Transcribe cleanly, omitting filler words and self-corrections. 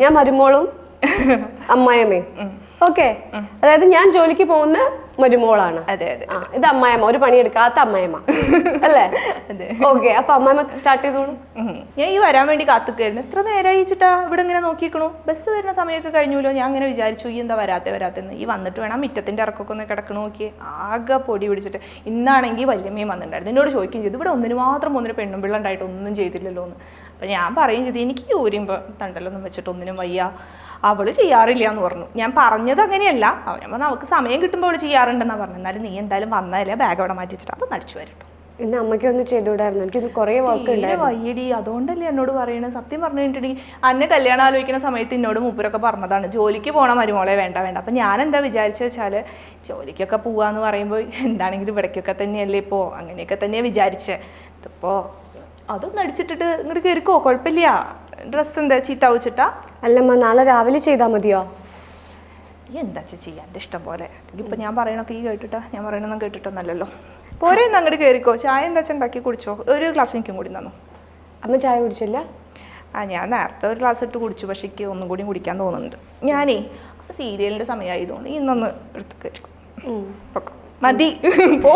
ഞാൻ മരുമോളും അമ്മായിയമ്മയും. ഓക്കെ, അതായത് ഞാൻ ജോലിക്ക് പോകുന്ന മരുമോളാണ്. അതെ അതെ. ഇത് അമ്മായിയമ്മ, ഒരു പണിയെടുക്കാത്ത അമ്മായിയമ്മ അല്ലേ? അതെ. ഓക്കെ, അപ്പൊ അമ്മായിയമ്മ സ്റ്റാർട്ട് ചെയ്തോളൂ. ഞാൻ ഈ വരാൻ വേണ്ടി കാത്തുക്കായിരുന്നു. എത്ര നേരം അയച്ചിട്ടാ ഇവിടെ ഇങ്ങനെ നോക്കിക്കണു. ബസ് വരുന്ന സമയമൊക്കെ കഴിഞ്ഞല്ലോ. ഞാൻ അങ്ങനെ വിചാരിച്ചു ഈ എന്താ വരാത്തെന്ന്. ഈ വന്നിട്ട് വേണം മിറ്റത്തിന്റെ ഇറക്കൊക്കെ ഒന്ന് കിടക്കണ നോക്കി. ആകെ പൊടി പിടിച്ചിട്ട്. ഇന്നാണെങ്കിൽ വല്യമ്മയും വന്നിട്ടുണ്ടായിരുന്നു. എന്നോട് ചോദിക്കുകയും ചെയ്തു ഇവിടെ ഒന്നിന് മാത്രം ഒന്നിന് പെണ്ണും പിള്ള ഉണ്ടായിട്ട് ഒന്നും ചെയ്തില്ലല്ലോ എന്ന്. അപ്പം ഞാൻ പറയുകയും ചെയ്തു എനിക്ക് യൂരിയുമ്പോൾ തണ്ടലൊന്നും വെച്ചിട്ട് ഒന്നിനും വയ്യ, അവള് ചെയ്യാറില്ല എന്ന് പറഞ്ഞു. ഞാൻ പറഞ്ഞത് അങ്ങനെയല്ല. ഞാൻ പറഞ്ഞു അവൾക്ക് സമയം കിട്ടുമ്പോൾ അവള് ചെയ്യാറുണ്ടെന്നാണ് പറഞ്ഞു. എന്നാലും നീ എന്തായാലും വന്നാലേ ബാഗ് അവിടെ മാറ്റി വെച്ചിട്ട് അപ്പം നടിച്ചു വരട്ടോ. ഇന്ന് അമ്മയ്ക്ക് ഒന്ന് ചെയ്തുവിടായിരുന്നു. എനിക്കൊന്ന് കുറേ വർക്ക് ഉണ്ടായിരുന്നു. വയ്യടി, അതുകൊണ്ടല്ലേ എന്നോട് പറയണത്. സത്യം പറഞ്ഞു കഴിഞ്ഞിട്ടുണ്ടെങ്കിൽ അന്നെ കല്യാണം ആലോചിക്കുന്ന സമയത്ത് എന്നോട് മൂപ്പരൊക്കെ പറഞ്ഞതാണ് ജോലിക്ക് പോകണ മരുമോളെ വേണ്ട. അപ്പം ഞാൻ എന്താ വിചാരിച്ചു വെച്ചാൽ ജോലിക്കൊക്കെ പോവാന്ന് പറയുമ്പോൾ എന്താണെങ്കിലും ഇവിടേക്കൊക്കെ തന്നെയല്ലേ ഇപ്പോൾ, അങ്ങനെയൊക്കെ തന്നെയാണ് വിചാരിച്ചത്. ഇതിപ്പോൾ അതൊന്നും അടിച്ചിട്ടിട്ട് ഇങ്ങോട്ട് കയറിക്കോ, കുഴപ്പമില്ല. ഡ്രസ്സ് എന്താ ചീത്ത വെച്ചിട്ടാ? അല്ലമ്മ, നാളെ രാവിലെ ചെയ്താൽ മതിയോ? എന്താ ചെയ്യാൻ എൻ്റെ ഇഷ്ടം പോലെ. ഇപ്പം ഞാൻ പറയണൊക്കെ ഈ കേട്ടിട്ടാ? ഞാൻ പറയണതൊന്നും കേട്ടിട്ടൊന്നല്ലല്ലോ. പോരെ ഒന്ന് അങ്ങോട്ട് കയറിക്കോ. ചായ എന്താ വെച്ചാൽ ഉണ്ടാക്കി കുടിച്ചോ. ഒരു ഗ്ലാസ് എനിക്കും കൂടി തന്നു. അമ്മ ചായ കുടിച്ചില്ല? ഞാൻ നേരത്തെ ഒരു ഗ്ലാസ് ഇട്ട് കുടിച്ചു. പക്ഷേ എനിക്ക് ഒന്നും കൂടി കുടിക്കാൻ തോന്നുന്നുണ്ട്. ഞാനേ സീരിയലിൻ്റെ സമയമായി തോന്നി. ഇന്നൊന്ന് എടുത്ത് കയറിക്കോ. മതി പോ.